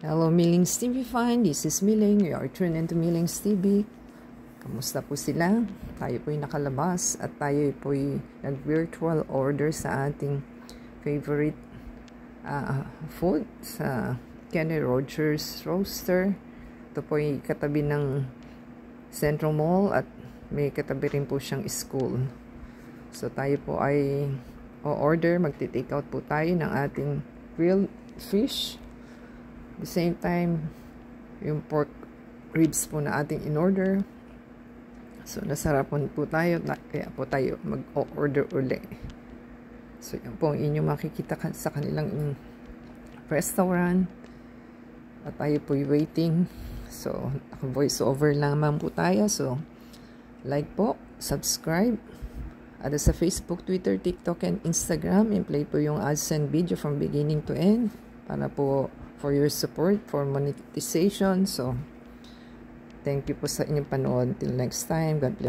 Hello, Millings TV fan. This is Milling. You are tuned into Millings TV. Kamusta po sila? Tayo po'y nakalabas at tayo po'y nag-virtual order sa ating favorite food sa Kenny Rogers Roaster. Ito po'y katabi ng Central Mall at may katabi rin po siyang school. So tayo po ay o-order. Magti-take out po tayo ng ating grilled fish. At the same time, yung pork ribs po na ating in-order. So, nasarapan po tayo. Kaya po tayo mag-order uli. So, yan po ang inyong makikita sa kanilang restaurant. At tayo po waiting. So, voice over lamang po tayo. So, like po, subscribe. At sa Facebook, Twitter, TikTok, and Instagram, i-play po yung ads and video from beginning to end. Para po for your support, for monetization. So, thank you po sa inyong panood. Till next time. God bless.